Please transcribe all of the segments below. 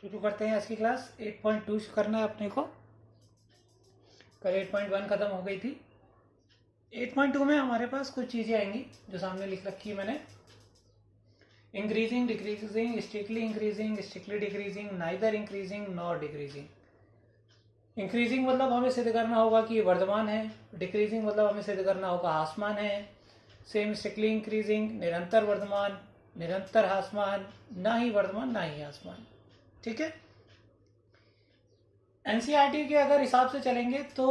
शुरू करते हैं आज की क्लास। 8.2 करना है अपने को। कल 8.1 खत्म हो गई थी। 8.2 में हमारे पास कुछ चीज़ें आएंगी जो सामने लिख रखी है मैंने। Increasing, decreasing, strictly increasing, strictly decreasing, neither increasing nor decreasing. Increasing मतलब हमें सिद्ध करना होगा कि ये वर्धमान है। डिक्रीजिंग मतलब हमें सिद्ध करना होगा हासमान है। सेम स्ट्रिक्टली इंक्रीजिंग निरंतर वर्धमान, निरंतर हासमान, ना ही वर्धमान ना ही हासमान। ठीक है। एनसीईआरटी के अगर हिसाब से चलेंगे तो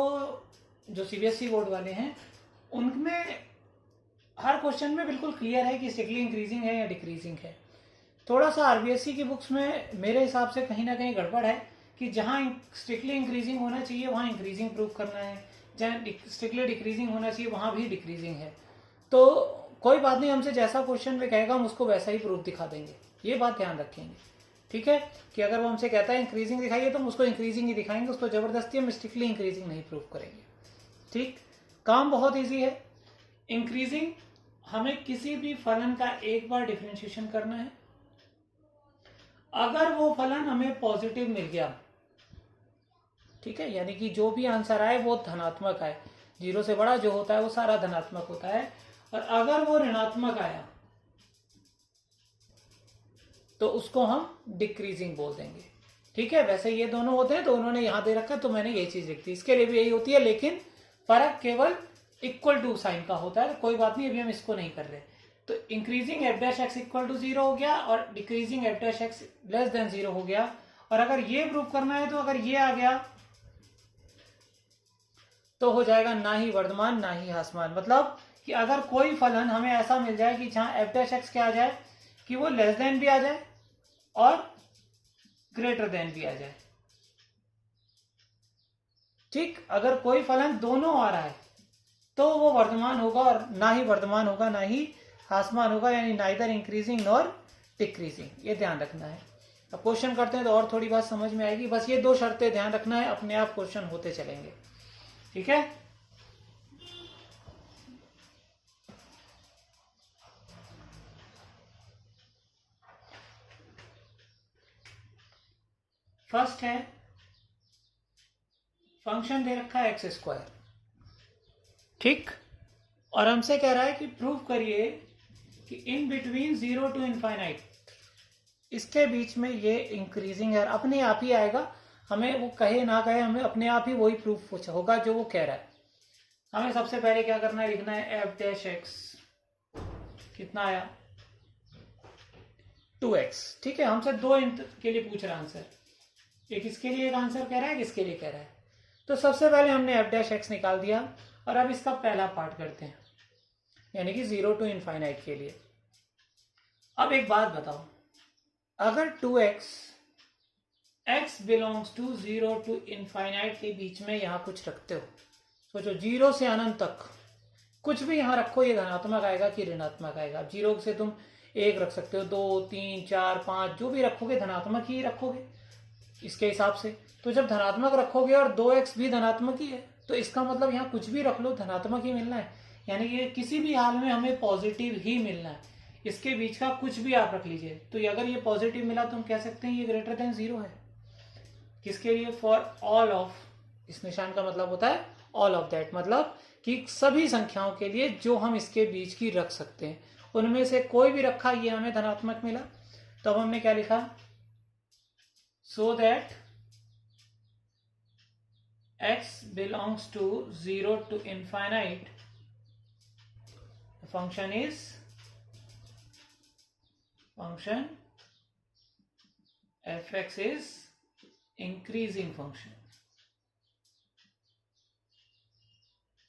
जो सीबीएसई बोर्ड वाले हैं उनमें हर क्वेश्चन में बिल्कुल क्लियर है कि स्ट्रिक्टली इंक्रीजिंग है या डिक्रीजिंग है। थोड़ा सा आरबीएसई की बुक्स में मेरे हिसाब से कहीं ना कहीं गड़बड़ है कि जहां स्ट्रिक्टली इंक्रीजिंग होना चाहिए वहां इंक्रीजिंग प्रूव करना है, जहां स्ट्रिक्टली डिक्रीजिंग होना चाहिए वहां भी डिक्रीजिंग है। तो कोई बात नहीं, हमसे जैसा क्वेश्चन में कहेगा हम उसको वैसा ही प्रूफ दिखा देंगे। ये बात ध्यान रखेंगे, ठीक है। कि अगर वो हमसे कहता है इंक्रीजिंग दिखाइए तो हम उसको इंक्रीजिंग ही दिखाएंगे, उसको जबरदस्ती हम स्ट्रिक्टली इंक्रीजिंग नहीं प्रूव करेंगे। ठीक, काम बहुत ईजी है। इंक्रीजिंग हमें किसी भी फलन का एक बार डिफरेंशिएशन करना है। अगर वो फलन हमें पॉजिटिव मिल गया, ठीक है, यानी कि जो भी आंसर आए वो धनात्मक आए, 0 से बड़ा जो होता है वो सारा धनात्मक होता है। और अगर वो ऋणात्मक आया तो उसको हम डिक्रीजिंग बोल देंगे। ठीक है, वैसे ये दोनों होते हैं तो उन्होंने यहां दे रखा है तो मैंने यही चीज लिख दी। इसके लिए भी यही होती है, लेकिन फर्क केवल इक्वल टू साइन का होता है। कोई बात नहीं, अभी हम इसको नहीं कर रहे। तो increasing F dash X equal to 0 हो गया और decreasing F dash X less than 0 हो गया। और अगर ये प्रूव करना है तो अगर ये आ गया तो हो जाएगा ना ही वर्धमान ना ही हासमान। मतलब कि अगर कोई फलन हमें ऐसा मिल जाए कि जहां एफ डैश एक्स क्या आ जाए कि वो लेस देन भी आ जाए और ग्रेटर देन भी आ जाए। ठीक, अगर कोई फलन दोनों आ रहा है तो वो वर्धमान होगा और ना ही वर्धमान होगा ना ही हासमान होगा, यानी नाइदर इंक्रीजिंग नॉर डिक्रीजिंग। ये ध्यान रखना है। अब क्वेश्चन करते हैं तो और थोड़ी बात समझ में आएगी। बस ये दो शर्तें ध्यान रखना है, अपने आप क्वेश्चन होते चलेंगे। ठीक है। फर्स्ट है फंक्शन दे रखा है एक्स स्क्वायर, ठीक, और हमसे कह रहा है कि प्रूव करिए कि इन बिटवीन 0 टू इनफाइनाइट, इसके बीच में ये इंक्रीजिंग है। अपने आप ही आएगा, हमें वो कहे ना कहे हमें अपने आप ही वही प्रूफ होगा जो वो कह रहा है। हमें सबसे पहले क्या करना है, लिखना है एफ डैश एक्स कितना आया 2x। ठीक है, हमसे दो के लिए पूछ रहा है आंसर, एक इसके लिए एक आंसर कह रहा है, किसके लिए कह रहा है। तो सबसे पहले हमने एफ डैश एक्स निकाल दिया और अब इसका पहला पार्ट करते हैं, यानी कि 0 टू इनफाइनाइट के लिए। अब एक बात बताओ, अगर 2x x belongs to 0 to infinite के बीच में यहां कुछ रखते हो, सोचो 0 से अनंत तक कुछ भी यहां रखो, ये धनात्मक आएगा कि ऋणात्मक आएगा। अब 0 से तुम 1 रख सकते हो, 2 3 4 5 जो भी रखोगे धनात्मक ही रखोगे इसके हिसाब से। तो जब धनात्मक रखोगे और 2x भी धनात्मक ही है तो इसका मतलब यहाँ कुछ भी रख लो धनात्मक ही मिलना है, यानी कि किसी भी हाल में हमें पॉजिटिव ही मिलना है। इसके बीच का कुछ भी आप रख लीजिए, तो अगर ये पॉजिटिव मिला तो हम कह सकते हैं ये ग्रेटर देन 0 है। किसके लिए, फॉर ऑल ऑफ, इस निशान का मतलब होता है ऑल ऑफ दैट, मतलब कि सभी संख्याओं के लिए जो हम इसके बीच की रख सकते हैं उनमें से कोई भी रखा, ये हमें धनात्मक मिला। तो अब हमने क्या लिखा, so that x belongs to 0 to infinite, the function fx is increasing function।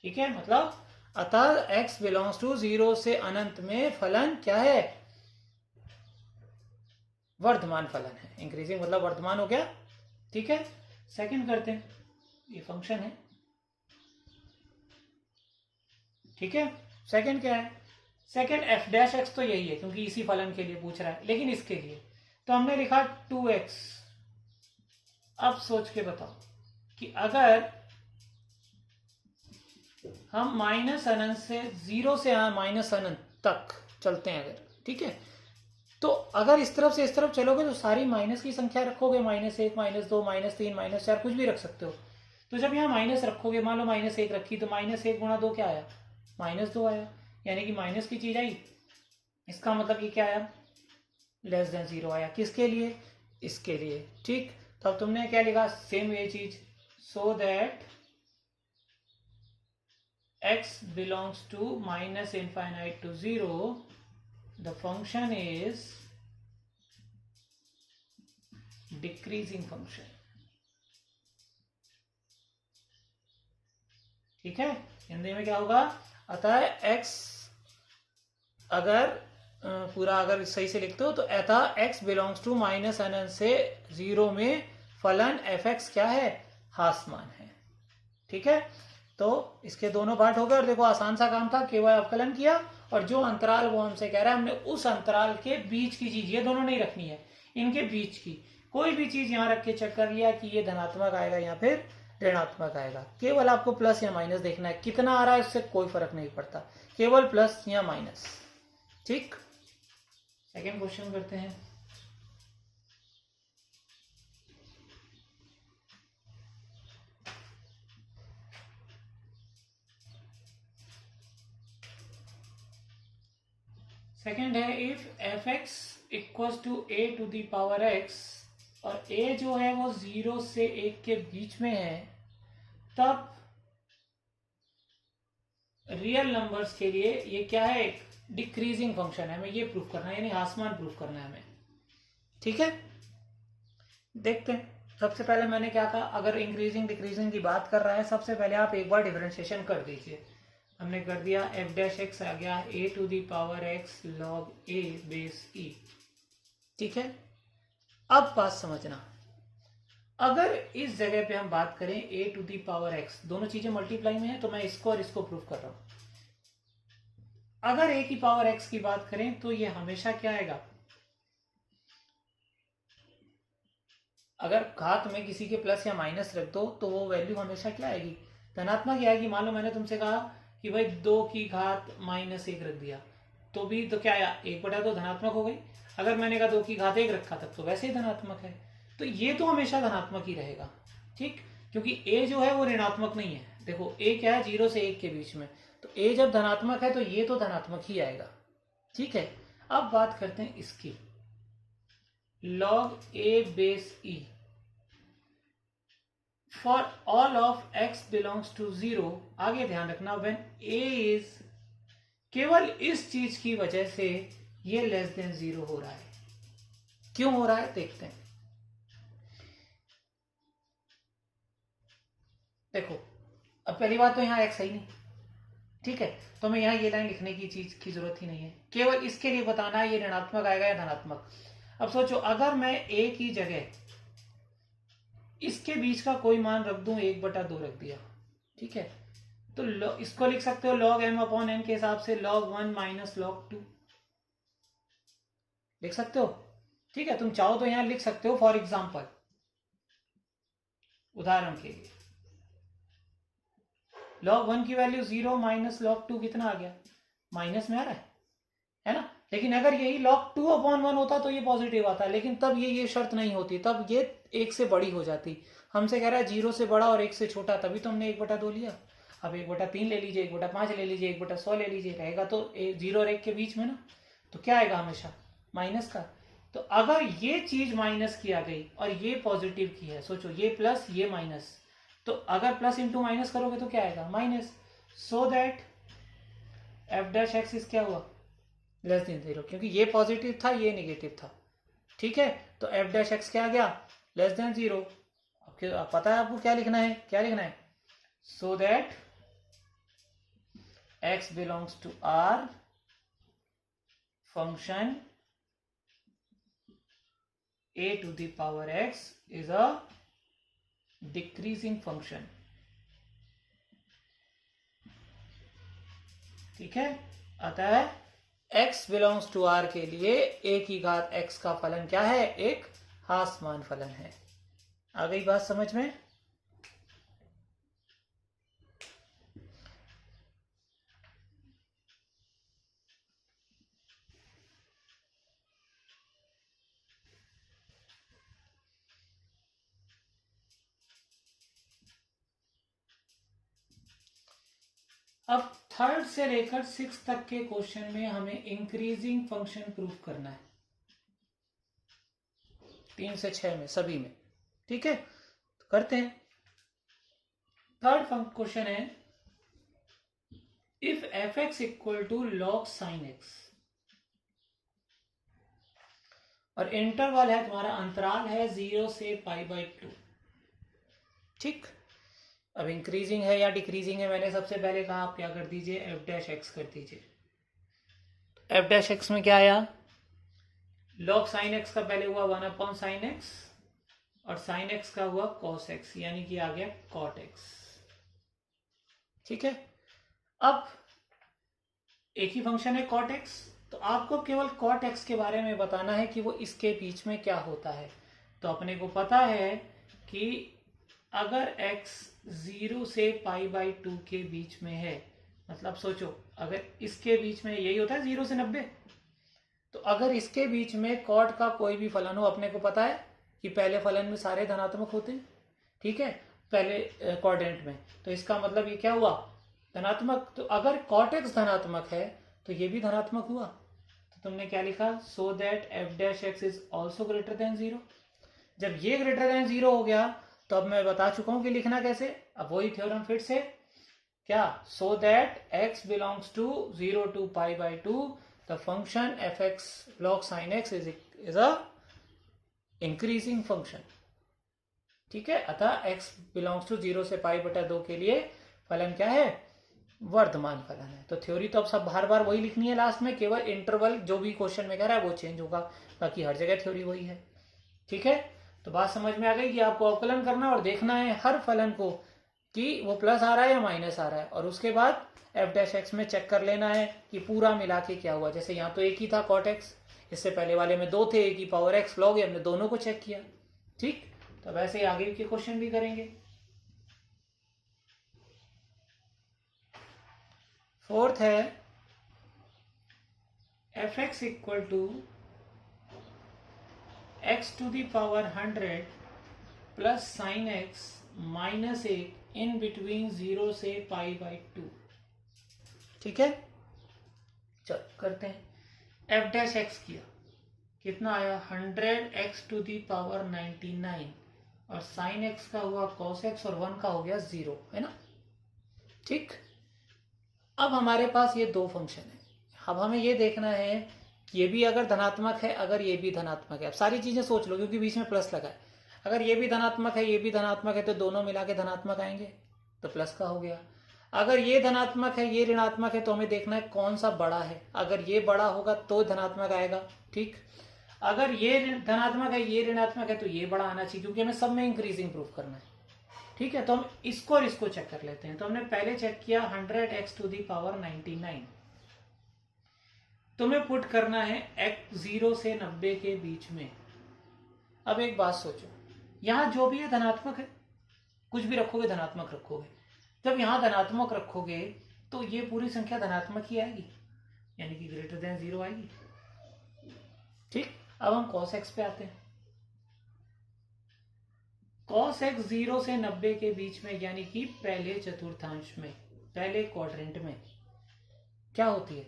ठीक है, मतलब अतः x belongs to 0 से अनंत में फलन क्या है, वर्धमान फलन है। इंक्रीजिंग मतलब वर्धमान हो गया। ठीक है, सेकंड करते हैं, ये फंक्शन है। ठीक है, सेकंड क्या है, सेकंड एफ डैश एक्स तो यही है क्योंकि इसी फलन के लिए पूछ रहा है, लेकिन इसके लिए तो हमने लिखा 2x। अब सोच के बताओ कि अगर हम माइनस अनंत से 0 से माइनस अनंत तक चलते हैं अगर, ठीक है, तो अगर इस तरफ से इस तरफ चलोगे तो सारी माइनस की संख्या रखोगे, -1, -2, -3, -4 कुछ भी रख सकते हो। तो जब यहाँ माइनस रखोगे, मान लो -1 रखी, तो -1 गुणा 2 क्या आया, -2 आया, यानी कि माइनस की चीज आई। इसका मतलब ये क्या आया, <0 आया। किसके लिए, इसके लिए। ठीक, तो अब तुमने क्या लिखा, सेम ये चीज, सो that x belongs to -∞ to 0, the function is decreasing function। ठीक है, हिंदी में क्या होगा, अतः x अगर पूरा अगर सही से लिखते हो तो अतः x बिलोंग्स टू -∞ से 0 में फलन f(x) क्या है, हासमान है। ठीक है, तो इसके दोनों पार्ट हो गए। और देखो आसान सा काम था, केवल अवकलन किया और जो अंतराल वो हमसे कह रहा है, हमने उस अंतराल के बीच की चीज, ये दोनों नहीं रखनी है, इनके बीच की कोई भी चीज यहाँ रख के चेक कर लिया कि ये धनात्मक आएगा या फिर ऋणात्मक आएगा। केवल आपको प्लस या माइनस देखना है, कितना आ रहा है उससे कोई फर्क नहीं पड़ता, केवल प्लस या माइनस। ठीक, सेकेंड क्वेश्चन करते हैं। सेकेंड है, if f(x) equals to a⁴x और a जो है वो 0 से 1 के बीच में है, तब रियल नंबर्स के लिए ये क्या है, एक डिक्रीजिंग फंक्शन है। हमें ये प्रूफ करना है, यानी हासमान प्रूफ करना है हमें। ठीक है, देखते हैं। सबसे पहले मैंने क्या कहा, अगर इंक्रीजिंग डिक्रीजिंग की बात कर रहा है, सबसे पहले आप एक बार डिफरेंशिएशन कर दीजिए। हमने कर दिया, f'(x) आ गया a⁴x log a base e। ठीक है, अब बात समझना, अगर इस जगह पे हम बात करें a⁴x, दोनों चीजें मल्टीप्लाई में है तो मैं इसको और इसको प्रूफ कर रहा हूं। अगर a⁴x की बात करें तो ये हमेशा क्या आएगा, अगर घात में किसी के प्लस या माइनस रख दो तो वो वैल्यू हमेशा क्या आएगी, धनात्मक ही आएगी। मान लो मैंने तुमसे कहा कि भाई 2 की घात -1 रख दिया, तो भी तो क्या आया, 1/2 धनात्मक हो गई। अगर मैंने कहा 2 की घात 1 रखा तब तो वैसे ही धनात्मक है, तो ये तो हमेशा धनात्मक ही रहेगा। ठीक, क्योंकि a जो है वो ऋणात्मक नहीं है। देखो a क्या है, 0 से 1 के बीच में, तो a जब धनात्मक है तो ये तो धनात्मक ही आएगा। ठीक है, अब बात करते हैं इसकी, log a base e for all of x belongs to 0। आगे ध्यान रखना, when a is, केवल इस चीज की वजह से ये <0 हो रहा है। क्यों हो रहा है देखते हैं। देखो, अब पहली बात तो यहाँ x है ही नहीं। ठीक है, तो हमें यहाँ ये लाइन लिखने की चीज की जरूरत ही नहीं है, केवल इसके लिए बताना है ये ऋणात्मक आएगा या धनात्मक। अब सोचो, अगर मैं a की जगह इसके बीच का कोई मान रख दूं, 1/2 रख दिया, ठीक है, तो इसको लिख सकते हो log m/n के हिसाब से log 1 - log 2 लिख सकते हो। ठीक है, तुम चाहो तो यहां लिख सकते हो, फॉर एग्जाम्पल, उदाहरण के लिए, log 1 की वैल्यू 0 - log 2 कितना आ गया, माइनस में आ रहा है ना। लेकिन अगर यही log 2/1 होता तो ये पॉजिटिव आता, लेकिन तब ये शर्त नहीं होती, तब ये 1 से बड़ी हो जाती। हमसे कह रहा है 0 से बड़ा और 1 से छोटा, तभी तो हमने 1/2 लिया। अब 1/3 ले लीजिए, 1/5 ले लीजिए, 1/100 ले लीजिए, रहेगा तो 0 और 1 के बीच में ना, तो क्या आएगा हमेशा, माइनस का। तो अगर ये चीज माइनस की आ गई और ये पॉजिटिव की है, सोचो ये प्लस ये माइनस, तो अगर प्लस इंटू माइनस करोगे तो क्या आएगा, minus. So that f'(x) is क्या हुआ, <0, क्योंकि ये पॉजिटिव था ये नेगेटिव था। ठीक है, तो f'(x) क्या आ गया, <0। अब पता है आपको क्या लिखना है, क्या लिखना है, so that x belongs to R, function a⁴x is a decreasing function. ठीक है, अतः x बिलोंग्स टू R के लिए a की घात x का फलन क्या है, एक हासमान फलन है। आ गई बात समझ में। अब थर्ड से लेकर 6 तक के क्वेश्चन में हमें इंक्रीजिंग फंक्शन प्रूफ करना है, 3 से 6 में सभी में। ठीक है, तो करते हैं। थर्ड क्वेश्चन है, if F x equal to log sine X, और इंटरवल है तुम्हारा, अंतराल है 0 से π/2। ठीक, अब इंक्रीजिंग है या डिक्रीजिंग है, मैंने सबसे पहले कहा आप क्या कर दीजिए, एफ डैश एक्स कर दीजिए। एफ डैश एक्स में क्या आया, लॉग साइन एक्स का पहले हुआ 1/sin x, और साइन एक्स का हुआ cos x, यानी कि आ गया cot x। ठीक है, अब एक ही फंक्शन है cot x, तो आपको केवल cot x के बारे में बताना है कि वो इसके बीच में क्या होता है। तो अपने को पता है कि अगर x 0 से π/2 के बीच में है, मतलब सोचो अगर इसके बीच में यही होता है 0 से 90, तो अगर इसके बीच में कॉट का कोई भी फलन हो, अपने को पता है कि पहले फलन में सारे धनात्मक होते हैं। ठीक है, पहले क्वाड्रेंट में, तो इसका मतलब ये क्या हुआ, धनात्मक। तो अगर कॉट एक्स धनात्मक है तो ये भी धनात्मक हुआ। तो तुमने क्या लिखा, so that F dash x is also greater than 0। जब ये ग्रेटर देन 0 हो गया तो अब मैं बता चुका हूं कि लिखना कैसे। अब वही थ्योरम फिर से, क्या, so that x belongs to 0 to π/2 the function F X log sine X is a increasing function. ठीक है, अतः x बिलोंग्स टू 0 से π/2 के लिए फलन क्या है, वर्धमान फलन है। तो थ्योरी तो अब सब बार बार वही लिखनी है लास्ट में, केवल इंटरवल जो भी क्वेश्चन में कह रहा है वो चेंज होगा, बाकी हर जगह थ्योरी वही है। ठीक है, तो बात समझ में आ गई कि आपको अवकलन करना और देखना है हर फलन को कि वो प्लस आ रहा है या माइनस आ रहा है, और उसके बाद एफ डैश एक्स में चेक कर लेना है कि पूरा मिला के क्या हुआ। जैसे यहाँ तो एक ही था कॉट एक्स, इससे पहले वाले में 2 थे, एक ही पावर एक्स लॉग, हमने दोनों को चेक किया। ठीक, तो वैसे ही आगे के क्वेश्चन भी करेंगे। फोर्थ है, f x equal to x to the power 100 plus sine x minus 1 in between 0 से π/2। ठीक है, चलो करते हैं। एफ डैश एक्स किया, कितना आया, 100 एक्स टू दी पावर 99, और साइन एक्स का हुआ cos x, और 1 का हो गया 0, है ना। ठीक, अब हमारे पास ये 2 फंक्शन है। अब हमें ये देखना है कि ये भी अगर धनात्मक है, अगर ये भी धनात्मक है। अब सारी चीजें सोच लो क्योंकि बीच में प्लस लगा है। अगर ये भी धनात्मक है, ये भी धनात्मक है, तो दोनों मिला के धनात्मक आएंगे, तो प्लस का हो गया। अगर ये धनात्मक है, ये ऋणात्मक है, तो हमें देखना है कौन सा बड़ा है। अगर ये बड़ा होगा तो धनात्मक आएगा। ठीक, अगर ये धनात्मक है, ये ऋणात्मक है, तो ये बड़ा आना चाहिए, क्योंकि हमें सब में इंक्रीजिंग प्रूफ करना है। ठीक है, तो हम इसको और इसको चेक कर लेते हैं। तो हमने पहले चेक किया 100 एक्स टू दी पावर 99, तुम्हें पुट करना है x 0 से 90 के बीच में। अब एक बात सोचो, यहां जो भी है धनात्मक है, कुछ भी रखोगे धनात्मक रखोगे। जब यहां धनात्मक रखोगे तो ये पूरी संख्या धनात्मक ही आएगी, यानी कि ग्रेटर देन 0 आएगी। ठीक, अब हम cos x पे आते हैं। cos x 0 से 90 के बीच में, यानी कि पहले चतुर्थांश में, पहले क्वाड्रेंट में क्या होती है,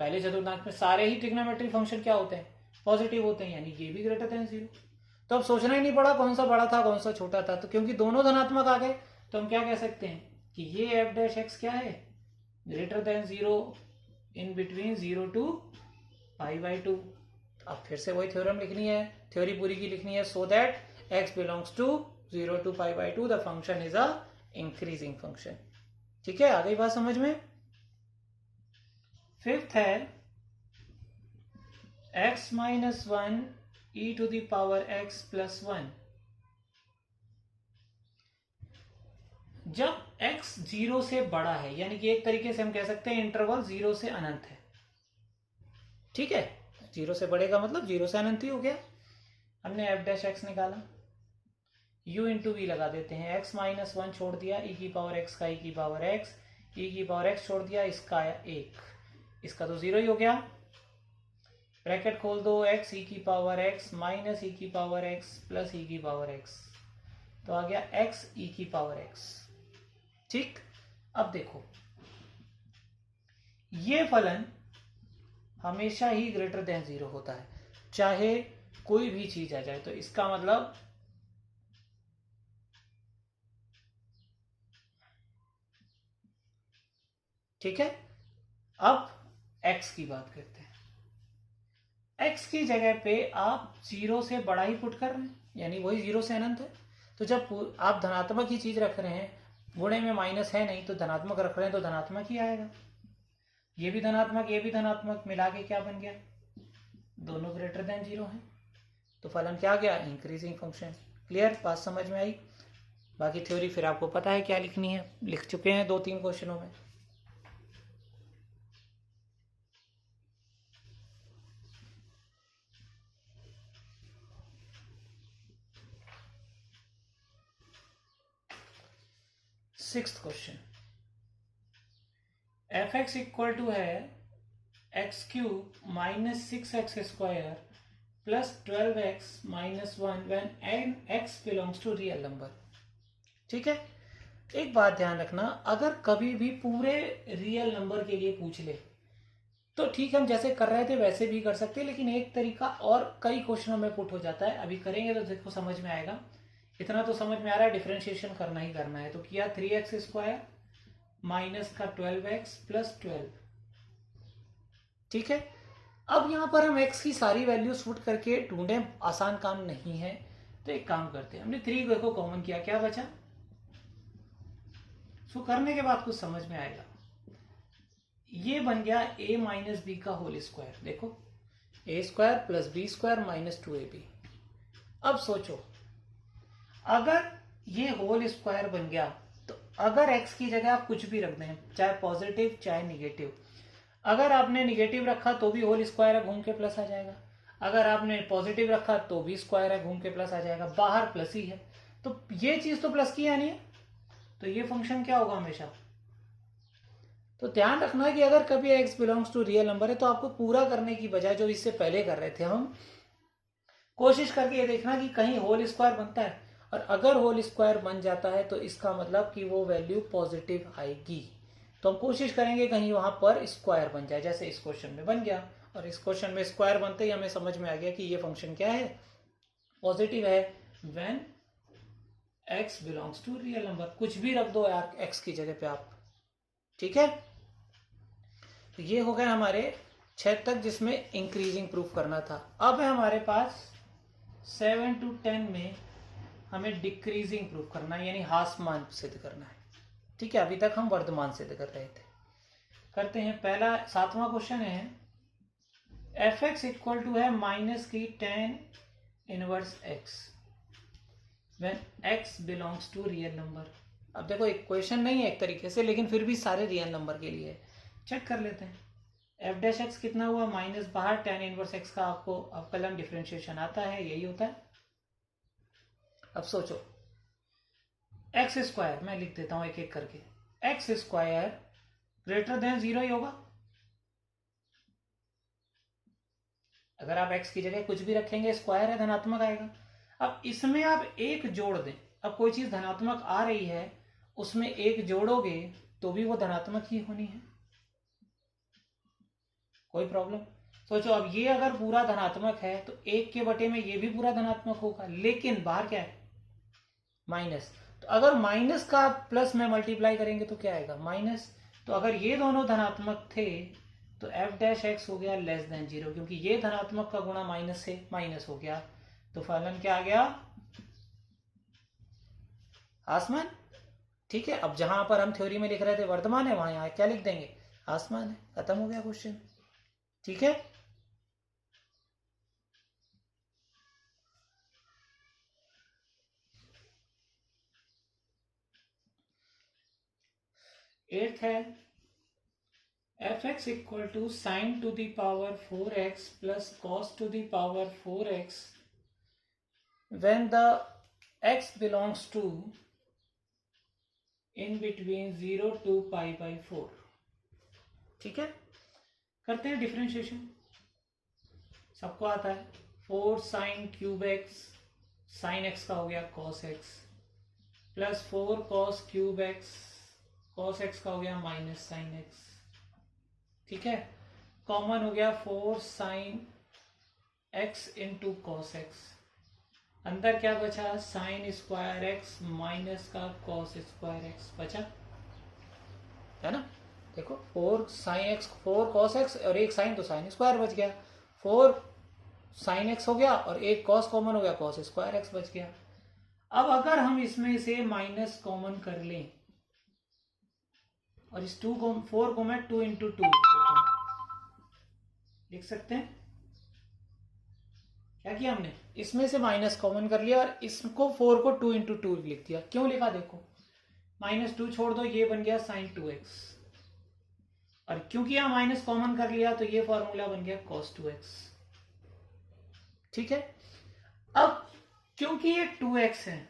पहले चतुर्थांश में सारे ही ट्रिग्नोमेट्री फंक्शन क्या होते हैं, पॉजिटिव होते हैं, यानी ये भी ग्रेटर देन 0। तो अब सोचना ही नहीं पड़ा कौन सा बड़ा था कौन सा छोटा था, तो क्योंकि दोनों धनात्मक आ गए तो हम क्या कह सकते हैं कि ये एफ डैश एक्स क्या है, greater than 0 in between 0 to π/2। अब फिर से वही थ्योरम लिखनी है, थ्योरी पूरी की लिखनी है। So that x belongs to 0 to π/2 the function is a increasing function. ठीक है, आ गई बात समझ में। फिफ्थ है x minus 1 e to the power x plus 1। जब x 0 से बड़ा है, यानी कि एक तरीके से हम कह सकते हैं इंटरवल 0 से अनंत है। ठीक है, 0 से बड़े का मतलब 0 से अनंत ही हो गया। हमने एफ डैश एक्स निकाला, u इंटू वी लगा देते हैं। x माइनस 1 छोड़ दिया, e की पावर x का e की पावर x, e की पावर x छोड़ दिया, इसका आया 1, इसका तो 0 ही हो गया। ब्रैकेट खोल दो, x e की पावर x माइनस e की पावर x प्लस e की पावर x, तो आ गया x e की पावर x। ठीक, अब देखो ये फलन हमेशा ही ग्रेटर देन 0 होता है, चाहे कोई भी चीज आ जाए। तो इसका मतलब ठीक है। अब x की बात करते हैं। x की जगह पे आप 0 से बड़ा ही पुट कर रहे हैं, यानी वही 0 से अनंत है। तो जब आप धनात्मक ही चीज रख रहे हैं, गुणे में माइनस है नहीं, तो धनात्मक रख रहे हैं तो धनात्मक ही आएगा। ये भी धनात्मक, ये भी धनात्मक, मिला के क्या बन गया, दोनों ग्रेटर देन 0 है। तो फलन क्या गया, इंक्रीजिंग फंक्शन। क्लियर, बात समझ में आई। बाकी थ्योरी फिर आपको पता है क्या लिखनी है, लिख चुके हैं 2-3 क्वेश्चनों में। Sixth question, F x equal to है X cube minus 6x square plus 12x minus 1 when x belongs to real number. ठीक है, एक बात ध्यान रखना, अगर कभी भी पूरे रियल नंबर के लिए पूछ ले तो ठीक, हम जैसे कर रहे थे वैसे भी कर सकते हैं, लेकिन एक तरीका और कई क्वेश्चनों में पुट हो जाता है। अभी करेंगे तो देखो समझ में आएगा। इतना तो समझ में आ रहा है, डिफरेंशिएशन करना ही करना है। तो किया 3x स्क्वायर माइनस का 12x प्लस 12। ठीक है, अब यहां पर हम x की सारी वैल्यूज पुट करके ढूंढे, आसान काम नहीं है। तो एक काम करते हैं, हमने 3 को कॉमन किया, क्या बचा, सो करने के बाद कुछ समझ में आएगा। ये बन गया a माइनस बी का होल स्क्वायर। देखो, a square plus b square minus 2ab। अब सोचो, अगर ये होल स्क्वायर बन गया तो अगर x की जगह आप कुछ भी रख दें, चाहे पॉजिटिव चाहे निगेटिव, अगर आपने निगेटिव रखा तो भी होल स्क्वायर है, घूम के प्लस आ जाएगा। अगर आपने पॉजिटिव रखा तो भी स्क्वायर है, घूम के प्लस आ जाएगा। बाहर प्लस ही है, तो ये चीज तो प्लस की आनी है, तो ये फंक्शन क्या होगा हमेशा। तो ध्यान रखना कि अगर कभी x belongs to real number है तो आपको पूरा करने की बजाय, जो इससे पहले कर रहे थे हम, कोशिश करके ये देखना कि कहीं होल स्क्वायर बनता है, और अगर होल स्क्वायर बन जाता है तो इसका मतलब कि वो वैल्यू पॉजिटिव आएगी। तो हम कोशिश करेंगे कहीं वहां पर स्क्वायर बन जाए, जैसे इस क्वेश्चन में बन गया। और इस क्वेश्चन में स्क्वायर बनते ही हमें समझ में आ गया कि ये फंक्शन क्या है, पॉजिटिव है when x belongs to real number. कुछ भी रख दो यार x की जगह पे आप, ठीक है। तो ये हो गए हमारे 6 तक, जिसमें इंक्रीजिंग प्रूफ करना था। अब है हमारे पास 7 to 10 में हमें डिक्रीजिंग प्रूफ करना है, यानी हासमान सिद्ध करना है। ठीक है, अभी तक हम वर्धमान सिद्ध कर रहे थे। करते हैं, पहला 7वां क्वेश्चन है, एफ एक्स इक्वल टू है माइनस की tan inverse x when x belongs to real number. अब देखो, एक क्वेश्चन नहीं है एक तरीके से, लेकिन फिर भी सारे रियल नंबर के लिए चेक कर लेते हैं। एफ डैश एक्स कितना हुआ, माइनस बाहर tan इनवर्स x का आपको अवकलन डिफरेंशिएशन आता है, यही होता है। अब सोचो, एक्स स्क्वायर, मैं लिख देता हूं एक एक करके, एक्स स्क्वायर ग्रेटर देन 0 ही होगा। अगर आप x की जगह कुछ भी रखेंगे, स्क्वायर है, धनात्मक आएगा। अब इसमें आप एक जोड़ दें, अब कोई चीज धनात्मक आ रही है, उसमें एक जोड़ोगे तो भी वो धनात्मक ही होनी है, कोई प्रॉब्लम। सोचो, अब ये अगर पूरा धनात्मक है तो 1 के बटे में ये भी पूरा धनात्मक होगा, लेकिन बाहर क्या है, माइनस। तो अगर माइनस का प्लस में मल्टीप्लाई करेंगे तो क्या आएगा, माइनस। तो अगर ये दोनों धनात्मक थे तो एफ डैश एक्स हो गया लेस देन 0, क्योंकि ये धनात्मक का गुणा माइनस से माइनस हो गया। तो फलन क्या आ गया, आसमान। ठीक है, अब जहां पर हम थ्योरी में लिख रहे थे वर्तमान है, वहां यहाँ क्या लिख देंगे, आसमान है। खत्म हो गया क्वेश्चन। ठीक है, एट्थ है, f x equal to sine to the power 4x plus cos to the power 4x when the x belongs to in between 0 to pi by 4। ठीक है, करते हैं डिफरेंशिएशन, सबको आता है। 4 sine cube x, sine x का हो गया cos x, plus 4 cos cube x, cos x का हो गया माइनस साइन एक्स, ठीक है, कॉमन हो गया 4 sine x into cos x, अंदर क्या बचा साइन स्क्वायर एक्स माइनस का कॉस स्क्वायर एक्स बचा, है ना। देखो 4 साइन एक्स 4 कॉस एक्स और एक साइन, तो साइन स्क्वायर बच गया, 4 साइन एक्स हो गया और एक कॉस कॉमन हो गया, कॉस स्क्वायर एक्स बच गया। अब अगर हम इसमें से माइनस कॉमन कर लें और इस 4 को मैं 2 इंटू 2 लिख सकते हैं। क्या किया हमने, इसमें से माइनस कॉमन कर लिया और इसको 4 को 2 इंटू 2 लिख दिया। क्यों लिखा, देखो -2 छोड़ दो, ये बन गया साइन 2x, और क्योंकि यहां माइनस कॉमन कर लिया तो ये फॉर्मूला बन गया cos 2x। ठीक है, अब क्योंकि ये 2x है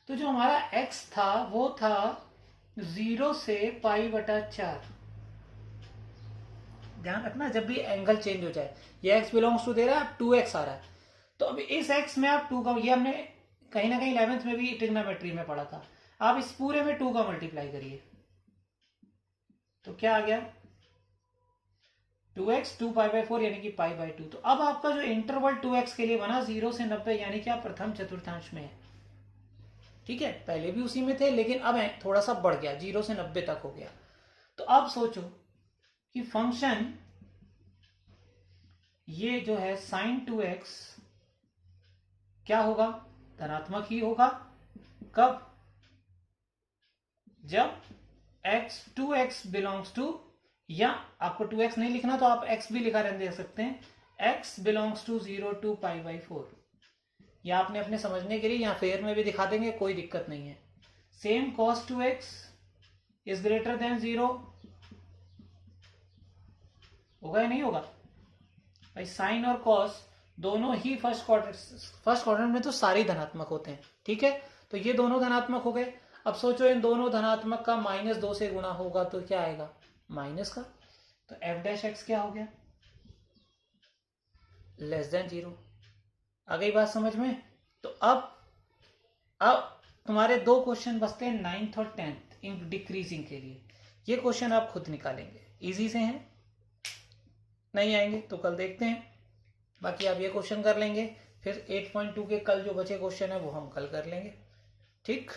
तो जो हमारा x था वो था 0 से π/4। ध्यान रखना जब भी एंगल चेंज हो जाए, ये x बिलोंग्स टू दे रहा है, अब 2x आ रहा है, तो अब इस x में आप 2 का, ये हमने कहीं ना कहीं 11th में भी ट्रिग्नोमेट्री में पढ़ा था, आप इस पूरे में 2 का मल्टीप्लाई करिए तो क्या आ गया 2x 2π/4 यानी कि π/2। तो अब आपका जो इंटरवल 2x के लिए बना 0 से 90 यानी कि आप प्रथम चतुर्थांश में है। ठीक है, पहले भी उसी में थे लेकिन अब थोड़ा सा बढ़ गया, 0 से 90 तक हो गया। तो अब सोचो कि फंक्शन ये जो है साइन 2x क्या होगा, धनात्मक ही होगा। कब, जब x 2x बिलोंग्स टू, या आपको 2x नहीं लिखना तो आप x भी लिखा रहने दे सकते हैं, x बिलोंग्स टू 0 to π/4। या आपने अपने समझने के लिए यहाँ फेयर में भी दिखा देंगे, कोई दिक्कत नहीं है। Same cos 2x is greater than 0 होगा या नहीं होगा भाई, साइन और cos दोनों ही फर्स्ट क्वाड्रेंट में तो सारे धनात्मक होते हैं। ठीक है, तो ये दोनों धनात्मक हो गए। अब सोचो इन दोनों धनात्मक का -2 से गुणा होगा तो क्या आएगा, माइनस का, तो f' क्या हो गया, <0। आ गई बात समझ में। तो अब तुम्हारे 2 क्वेश्चन बचते हैं 9th और 10th इन डिक्रीजिंग के लिए। ये क्वेश्चन आप खुद निकालेंगे, इजी से हैं, नहीं आएंगे तो कल देखते हैं, बाकी आप ये क्वेश्चन कर लेंगे, फिर 8.2 के कल जो बचे क्वेश्चन है वो हम कल कर लेंगे। ठीक।